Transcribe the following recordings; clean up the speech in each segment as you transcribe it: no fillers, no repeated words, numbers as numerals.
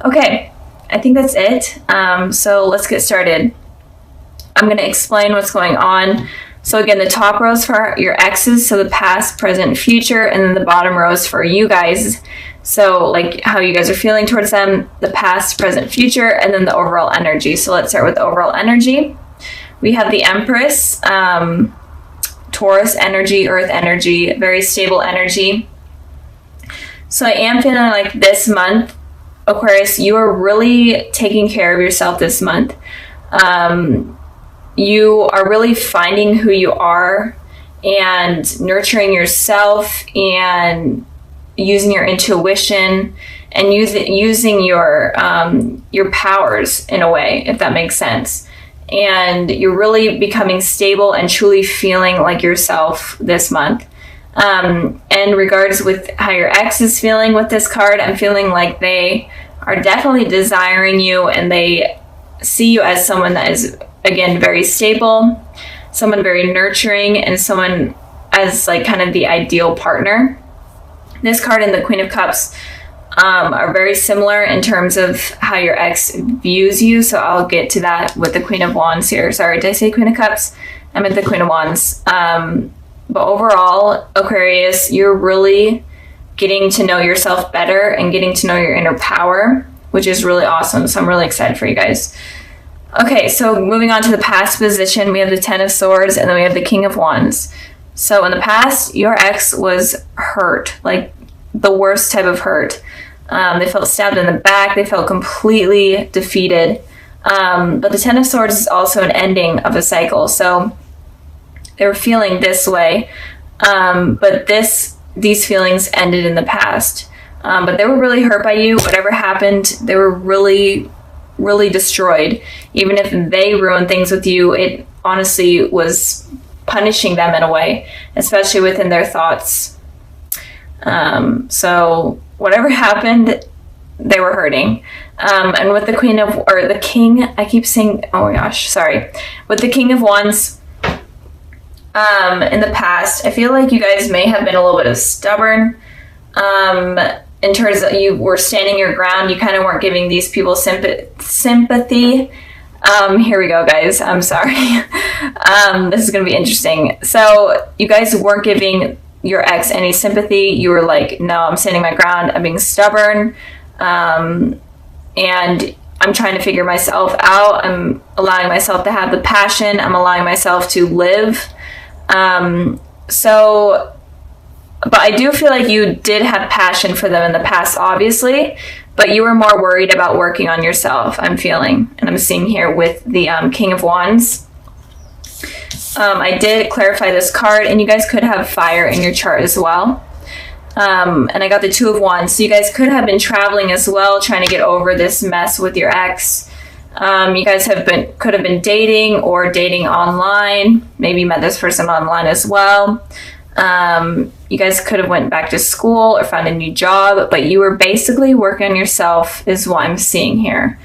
Okay, I think that's it. So let's get started. I'm going to explain what's going on. So again, the top row is for your exes, so the past, present, future, and then the bottom row is for you guys. So like how you guys are feeling towards them, the past, present, future, and then the overall energy. So let's start with the overall energy. We have the Empress, Taurus energy, Earth energy, very stable energy. So I am feeling like this month, Aquarius, you are really taking care of yourself this month. You are really finding who you are and nurturing yourself and using your intuition and using your powers in a way, if that makes sense. And you're really becoming stable and truly feeling like yourself this month. And regards with how your ex is feeling with this card, I'm feeling like they are definitely desiring you and they see you as someone that is, again, very stable, someone very nurturing, and someone as like kind of the ideal partner. This card and the Queen of Cups are very similar in terms of how your ex views you. So I'll get to that with the Queen of Wands here. Sorry, did I say Queen of Cups? I meant the Queen of Wands. But overall, Aquarius, you're really getting to know yourself better and getting to know your inner power, which is really awesome. So I'm really excited for you guys. Okay, so moving on to the past position, we have the Ten of Swords and then we have the King of Wands. So in the past, your ex was hurt, like the worst type of hurt. They felt stabbed in the back. They felt completely defeated. But the Ten of Swords is also an ending of a cycle. So they were feeling this way. But these feelings ended in the past. But they were really hurt by you. Whatever happened, they were really, really destroyed. Even if they ruined things with you, it honestly was punishing them in a way, especially within their thoughts. So whatever happened, they were hurting. And with the the King, I keep saying, oh my gosh, sorry. With the King of Wands, in the past, I feel like you guys may have been a little bit of stubborn. In terms of you were standing your ground, you kind of weren't giving these people sympathy. Here we go, guys. I'm sorry. This is going to be interesting. So you guys weren't giving your ex any sympathy. You were like, no, I'm standing my ground. I'm being stubborn. And I'm trying to figure myself out. I'm allowing myself to have the passion. I'm allowing myself to live. But I do feel like you did have passion for them in the past, obviously, but you were more worried about working on yourself, I'm feeling. And I'm seeing here with the King of Wands. I did clarify this card, and you guys could have fire in your chart as well. And I got the Two of Wands. So you guys could have been traveling as well, trying to get over this mess with your ex. You guys could have been dating or dating online. Maybe met this person online as well. You guys could have went back to school or found a new job, but you were basically working on yourself is what I'm seeing here.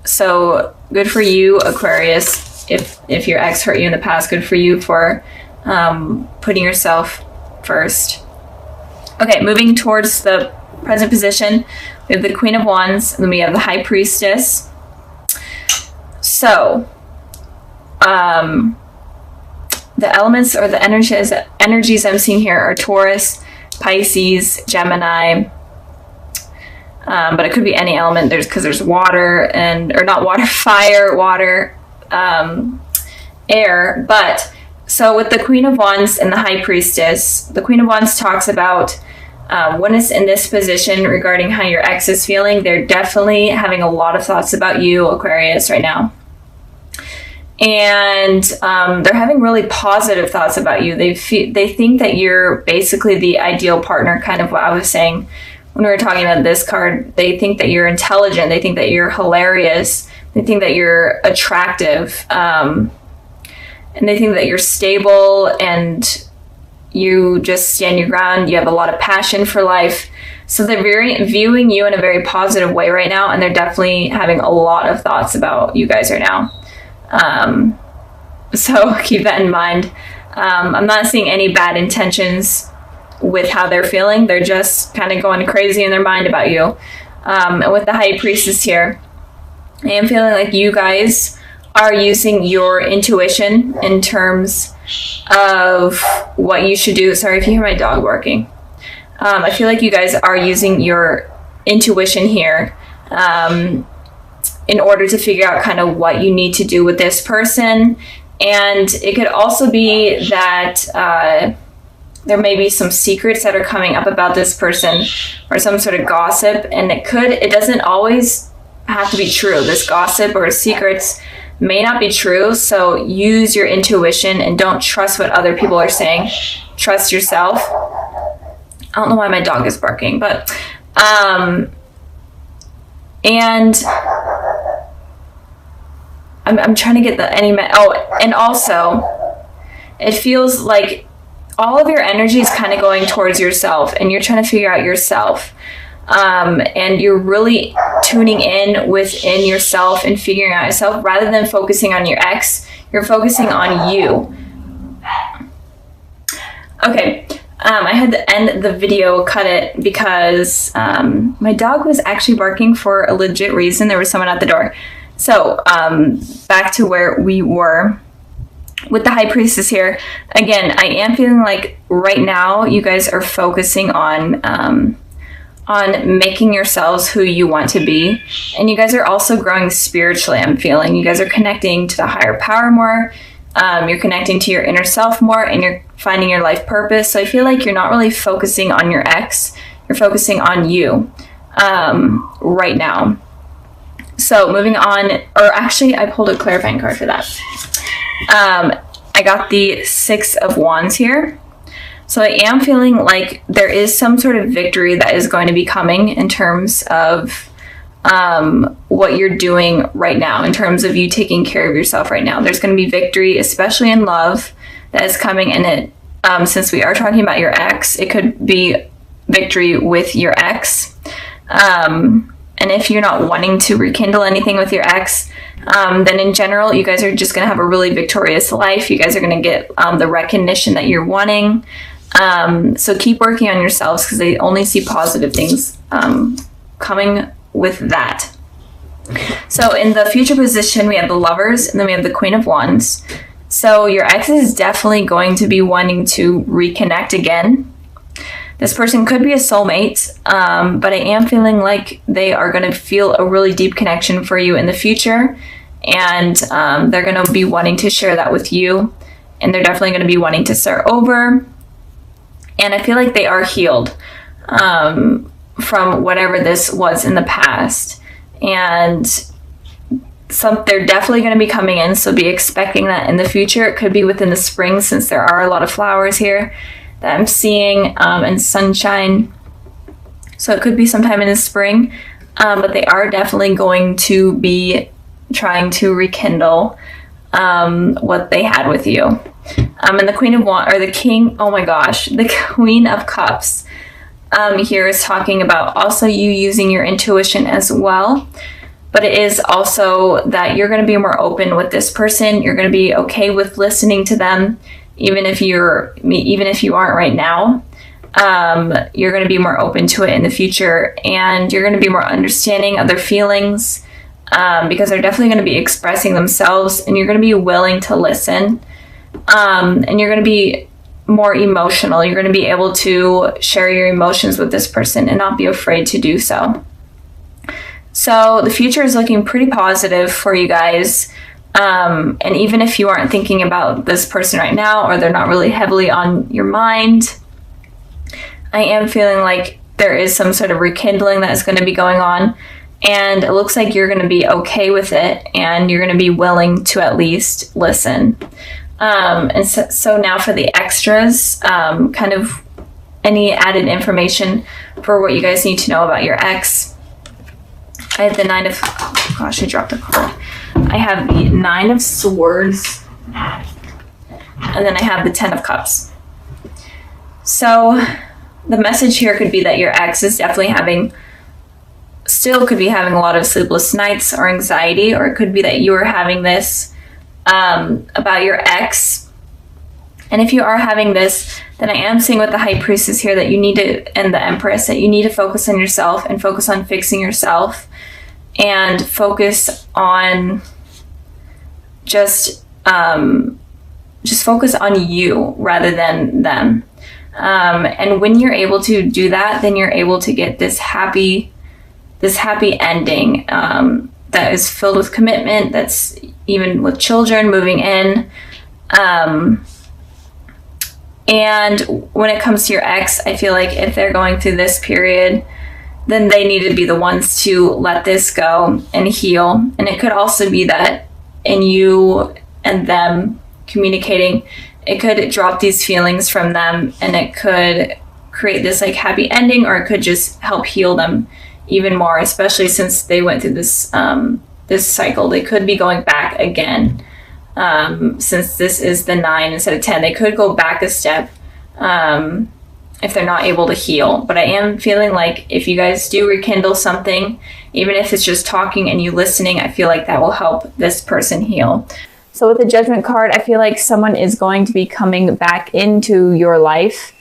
So good for you, Aquarius. If your ex hurt you in the past, good for you for putting yourself first. Okay, moving towards the present position, we have the Queen of Wands, and then we have the High Priestess. So, the elements or the energies I'm seeing here are Taurus, Pisces, Gemini, but it could be any element. Because there's water or not water, fire, water, air. But so with the Queen of Wands and the High Priestess, the Queen of Wands talks about when it's in this position regarding how your ex is feeling. They're definitely having a lot of thoughts about you, Aquarius, right now. And they're having really positive thoughts about you. They think that you're basically the ideal partner, kind of what I was saying when we were talking about this card. They think that you're intelligent. They think that you're hilarious. They think that you're attractive. And they think that you're stable and you just stand your ground. You have a lot of passion for life. So they're viewing you in a very positive way right now. And they're definitely having a lot of thoughts about you guys right now. So keep that in mind. I'm not seeing any bad intentions with how they're feeling. They're just kind of going crazy in their mind about you. And with the High Priestess here, I am feeling like you guys are using your intuition in terms of what you should do. Sorry if you hear my dog barking. I feel like you guys are using your intuition here in order to figure out kind of what you need to do with this person. And it could also be that there may be some secrets that are coming up about this person, or some sort of gossip, and it doesn't always have to be true. This gossip or secrets may not be true, so use your intuition and don't trust what other people are saying. Trust yourself. I don't know why my dog is barking, but and I'm trying to get and also it feels like all of your energy is kind of going towards yourself, and you're trying to figure out yourself. And you're really tuning in within yourself and figuring out yourself rather than focusing on your ex. You're focusing on you. Okay. I had to end the video, cut it, because my dog was actually barking for a legit reason. There was someone at the door. So back to where we were with the High Priestess here. Again, I am feeling like right now you guys are focusing on making yourselves who you want to be. And you guys are also growing spiritually, I'm feeling. You guys are connecting to the higher power more. You're connecting to your inner self more, and you're finding your life purpose. So I feel like you're not really focusing on your ex. You're focusing on you right now. So moving on, or actually I pulled a clarifying card for that. I got the Six of Wands here. So I am feeling like there is some sort of victory that is going to be coming in terms of what you're doing right now, in terms of you taking care of yourself right now. There's going to be victory, especially in love, that is coming. And it, since we are talking about your ex, it could be victory with your ex. And if you're not wanting to rekindle anything with your ex, then in general, you guys are just going to have a really victorious life. You guys are going to get the recognition that you're wanting. So keep working on yourselves, because they only see positive things coming with that. So in the future position, we have the Lovers, and then we have the Queen of Wands. So your ex is definitely going to be wanting to reconnect again. This person could be a soulmate, but I am feeling like they are going to feel a really deep connection for you in the future, and they're going to be wanting to share that with you, and they're definitely going to be wanting to start over. And I feel like they are healed from whatever this was in the past, and they're definitely going to be coming in, so be expecting that in the future. It could be within the spring, since there are a lot of flowers here that I'm seeing, and sunshine. So it could be sometime in the spring, but they are definitely going to be trying to rekindle what they had with you. And the Queen of Wands, or the King, oh my gosh, the Queen of Cups here is talking about also you using your intuition as well. But it is also that you're going to be more open with this person. You're going to be okay with listening to them, even if you aren't right now. You're going to be more open to it in the future, and you're going to be more understanding of their feelings, because they're definitely going to be expressing themselves, and you're going to be willing to listen, and you're going to be more emotional. You're going to be able to share your emotions with this person and not be afraid to do so. So the future is looking pretty positive for you guys. And even if you aren't thinking about this person right now, or they're not really heavily on your mind, I am feeling like there is some sort of rekindling that is going to be going on. And it looks like you're going to be okay with it, and you're going to be willing to at least listen. And so now for the extras, kind of any added information for what you guys need to know about your ex. I have the Nine of, oh gosh, I dropped a card. I have the Nine of Swords, and then I have the Ten of Cups. So the message here could be that your ex is definitely still could be having a lot of sleepless nights or anxiety, or it could be that you are having this about your ex, And if you are having this, then I am seeing with the High Priestess here that you need to, and the Empress, that you need to focus on yourself and focus on fixing yourself and focus on just focus on you rather than them. And when you're able to do that, then you're able to get this happy ending that is filled with commitment, that's even with children moving in. And when it comes to your ex, I feel like if they're going through this period, then they need to be the ones to let this go and heal. And it could also be that in you and them communicating, it could drop these feelings from them, and it could create this like happy ending, or it could just help heal them even more, especially since they went through this this cycle. They could be going back again. Since this is the 9 instead of 10, they could go back a step if they're not able to heal. But I am feeling like if you guys do rekindle something, even if it's just talking and you listening, I feel like that will help this person heal. So with the Judgment card, I feel like someone is going to be coming back into your life.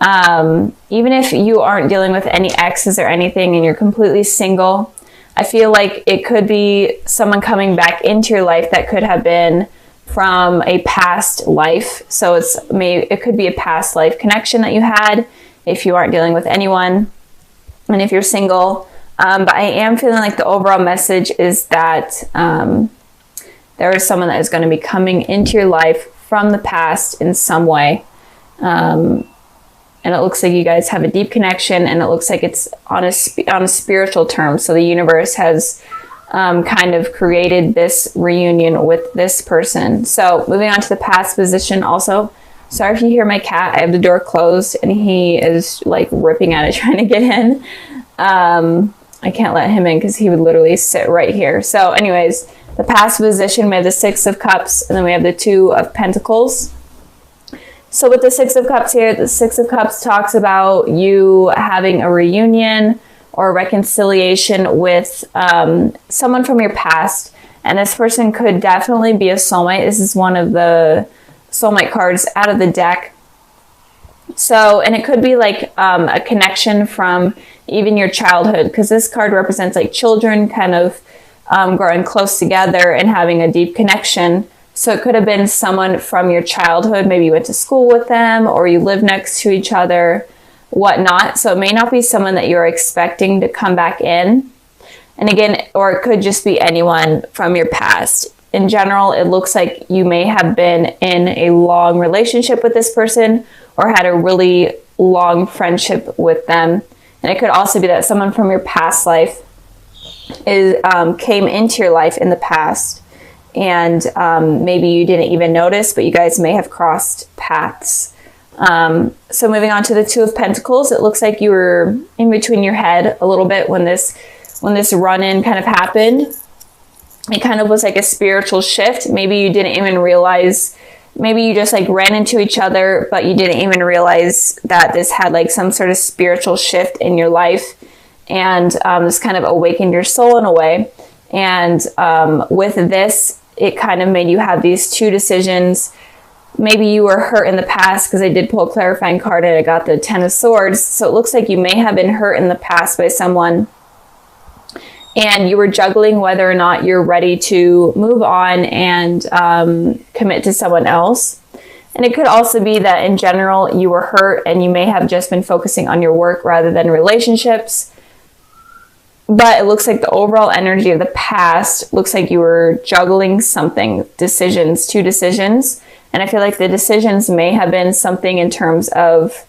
Even if you aren't dealing with any exes or anything and you're completely single, I feel like it could be someone coming back into your life that could have been from a past life. So it could be a past life connection that you had if you aren't dealing with anyone, and if you're single. But I am feeling like the overall message is that there is someone that is going to be coming into your life from the past in some way. And it looks like you guys have a deep connection, and it looks like it's on a spiritual term. So the universe has kind of created this reunion with this person. So moving on to the past position also. Sorry if you hear my cat. I have the door closed and he is like ripping at it trying to get in. I can't let him in because he would literally sit right here. So anyways, the past position, we have the 6 of Cups, and then we have the 2 of Pentacles. So with the 6 of Cups here, the 6 of Cups talks about you having a reunion or reconciliation with someone from your past. And this person could definitely be a soulmate. This is one of the soulmate cards out of the deck. So, and it could be like a connection from even your childhood, because this card represents like children kind of growing close together and having a deep connection. So it could have been someone from your childhood. Maybe you went to school with them, or you live next to each other, whatnot. So it may not be someone that you're expecting to come back in. And again, or it could just be anyone from your past. In general, it looks like you may have been in a long relationship with this person, or had a really long friendship with them. And it could also be that someone from your past life came into your life in the past, and maybe you didn't even notice, but you guys may have crossed paths. So moving on to the 2 of Pentacles, it looks like you were in between your head a little bit when this run-in kind of happened. It kind of was like a spiritual shift. Maybe you didn't even realize, maybe you just like ran into each other, but you didn't even realize that this had like some sort of spiritual shift in your life. And this kind of awakened your soul in a way. And with this, it kind of made you have these 2 decisions. Maybe you were hurt in the past, because I did pull a clarifying card and I got the 10 of Swords. So it looks like you may have been hurt in the past by someone, and you were juggling whether or not you're ready to move on and commit to someone else. And it could also be that in general you were hurt and you may have just been focusing on your work rather than relationships. But it looks like the overall energy of the past looks like you were juggling something, 2 decisions. And I feel like the decisions may have been something in terms of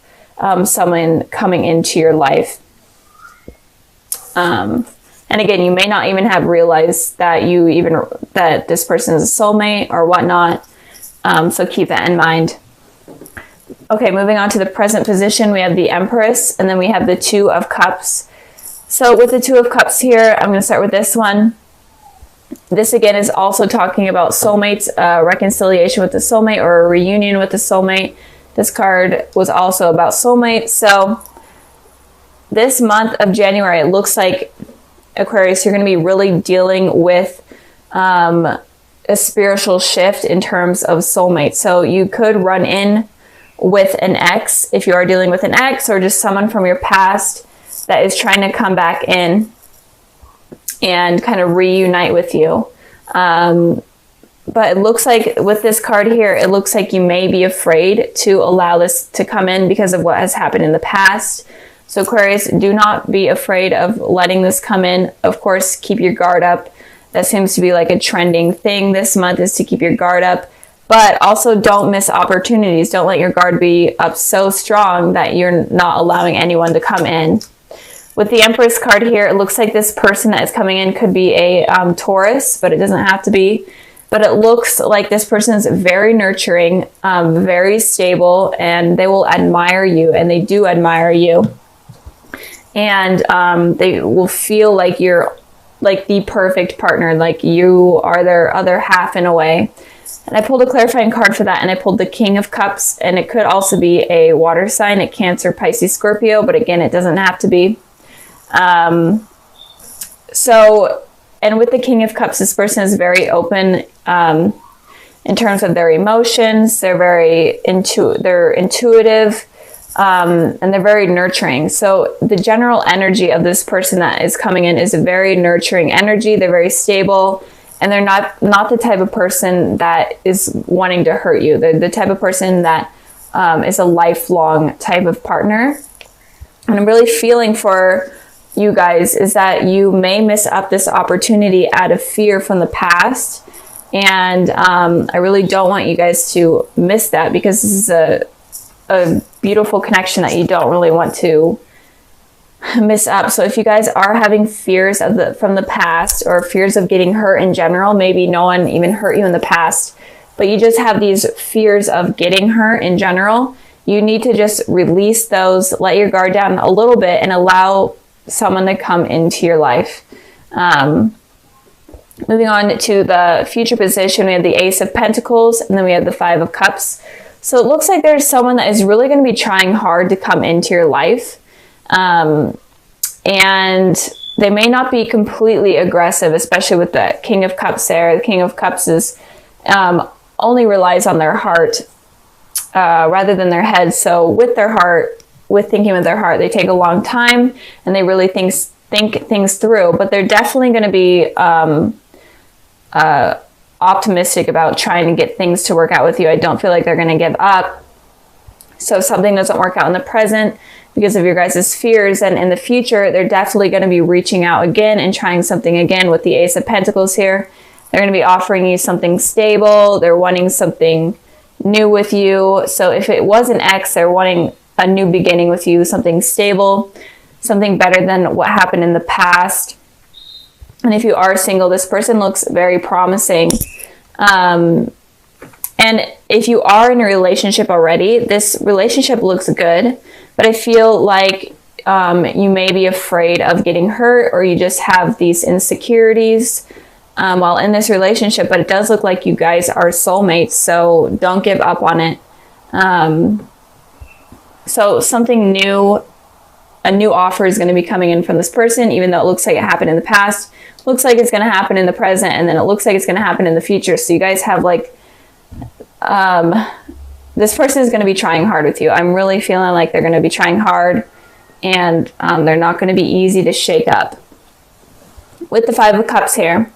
someone coming into your life. And again, you may not even have realized that that this person is a soulmate or whatnot. So keep that in mind. Okay, moving on to the present position, we have the Empress, and then we have the 2 of Cups. So with the 2 of Cups here, I'm going to start with this one. This again is also talking about soulmates, reconciliation with the soulmate, or a reunion with the soulmate. This card was also about soulmates. So this month of January, it looks like, Aquarius, you're going to be really dealing with a spiritual shift in terms of soulmates. So you could run in with an ex if you are dealing with an ex, or just someone from your past that is trying to come back in and kind of reunite with you. But it looks like with this card here, it looks like you may be afraid to allow this to come in because of what has happened in the past. So Aquarius, do not be afraid of letting this come in. Of course, keep your guard up. That seems to be like a trending thing this month, is to keep your guard up. But also don't miss opportunities. Don't let your guard be up so strong that you're not allowing anyone to come in. With the Empress card here, it looks like this person that is coming in could be a Taurus, but it doesn't have to be. But it looks like this person is very nurturing, very stable, and they will admire you, and they do admire you. And they will feel like you're like the perfect partner, like you are their other half in a way. And I pulled a clarifying card for that, and I pulled the King of Cups, and it could also be a water sign, a Cancer, Pisces, Scorpio, but again, it doesn't have to be. And with the King of Cups, this person is very open in terms of their emotions. They're very intuitive, and they're very nurturing. So the general energy of this person that is coming in is a very nurturing energy. They're very stable, and they're not the type of person that is wanting to hurt you. They're the type of person that is a lifelong type of partner. And I'm really feeling for you guys is that you may miss up this opportunity out of fear from the past. And I really don't want you guys to miss that, because this is a beautiful connection that you don't really want to miss up. So if you guys are having fears from the past, or fears of getting hurt in general, maybe no one even hurt you in the past, but you just have these fears of getting hurt in general, you need to just release those, let your guard down a little bit, and allow someone to come into your life. Moving on to the future position, we have the Ace of Pentacles, and then we have the Five of Cups. So it looks like there's someone that is really going to be trying hard to come into your life. And they may not be completely aggressive, especially with the King of Cups there. The King of Cups is only relies on their heart rather than their head. So with their heart, with thinking with their heart, they take a long time, and they really think things through. But they're definitely going to be optimistic about trying to get things to work out with you. I don't feel like they're going to give up. So if something doesn't work out in the present because of your guys' fears, and in the future, they're definitely going to be reaching out again and trying something again with the Ace of Pentacles here. They're going to be offering you something stable. They're wanting something new with you. So if it was an ex, they're wanting a new beginning with you, something stable, something better than what happened in the past. And if you are single, this person looks very promising. And if you are in a relationship already, this relationship looks good, but I feel like you may be afraid of getting hurt, or you just have these insecurities while in this relationship, but it does look like you guys are soulmates, so don't give up on it. So something new, a new offer is going to be coming in from this person, even though it looks like it happened in the past, looks like it's going to happen in the present, and then it looks like it's going to happen in the future. So you guys have like, this person is going to be trying hard with you. I'm really feeling like they're going to be trying hard, and they're not going to be easy to shake up. With the Five of Cups here,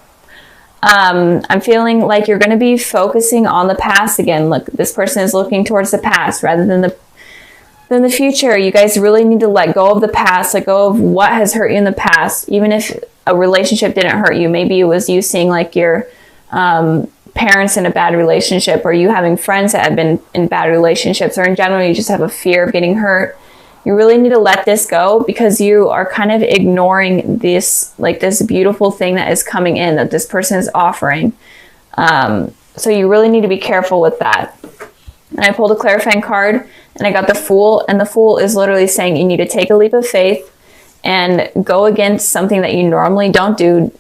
I'm feeling like you're going to be focusing on the past again. Look, this person is looking towards the past rather than the future. You guys really need to let go of the past, let go of what has hurt you in the past. Even if a relationship didn't hurt you, maybe it was you seeing like your parents in a bad relationship, or you having friends that have been in bad relationships, or in general you just have a fear of getting hurt. You really need to let this go, because you are kind of ignoring this, like this beautiful thing that is coming in, that this person is offering. So you really need to be careful with that. And I pulled a clarifying card, and I got the Fool, and the Fool is literally saying you need to take a leap of faith and go against something that you normally don't do,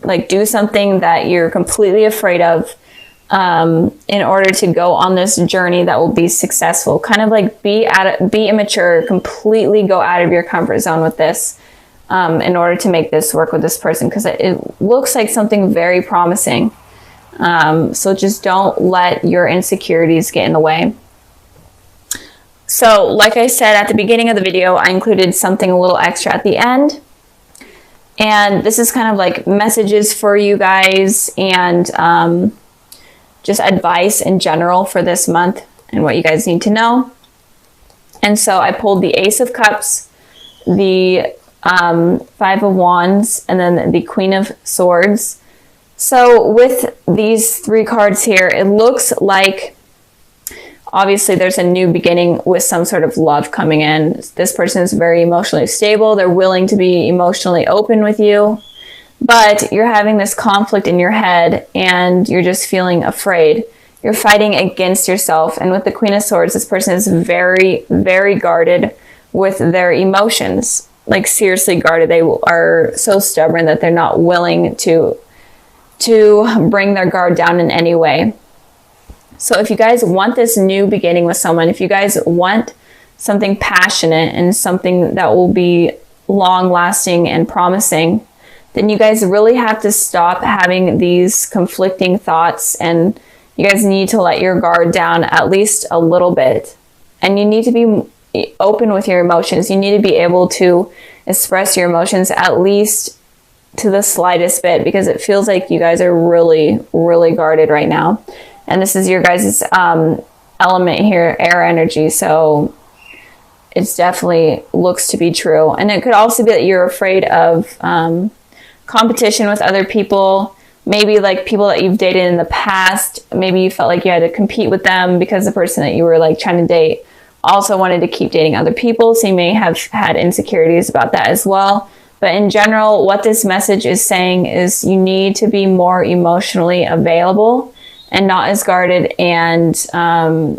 like do something that you're completely afraid of, in order to go on this journey that will be successful. Kind of like be immature, completely go out of your comfort zone with this, in order to make this work with this person, because it looks like something very promising. So just don't let your insecurities get in the way. So like I said at the beginning of the video, I included something a little extra at the end. And this is kind of like messages for you guys and just advice in general for this month and what you guys need to know. And so I pulled the Ace of Cups, the Five of Wands, and then the Queen of Swords. So with these three cards here, it looks like obviously there's a new beginning with some sort of love coming in. This person is very emotionally stable. They're willing to be emotionally open with you, but you're having this conflict in your head and you're just feeling afraid. You're fighting against yourself. And with the Queen of Swords, this person is very, very guarded with their emotions. Like seriously guarded. They are so stubborn that they're not willing to bring their guard down in any way. So if you guys want this new beginning with someone, if you guys want something passionate and something that will be long lasting and promising, then you guys really have to stop having these conflicting thoughts, and you guys need to let your guard down at least a little bit. And you need to be open with your emotions. You need to be able to express your emotions at least to the slightest bit, because it feels like you guys are really, really guarded right now. And this is your guys' element here, air energy. So it's definitely looks to be true. And it could also be that you're afraid of competition with other people. Maybe like people that you've dated in the past. Maybe you felt like you had to compete with them because the person that you were like trying to date also wanted to keep dating other people. So you may have had insecurities about that as well. But in general, what this message is saying is you need to be more emotionally available and not as guarded, and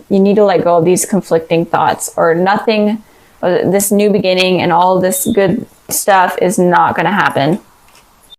you need to let go of these conflicting thoughts, or nothing, this new beginning and all of this good stuff is not going to happen.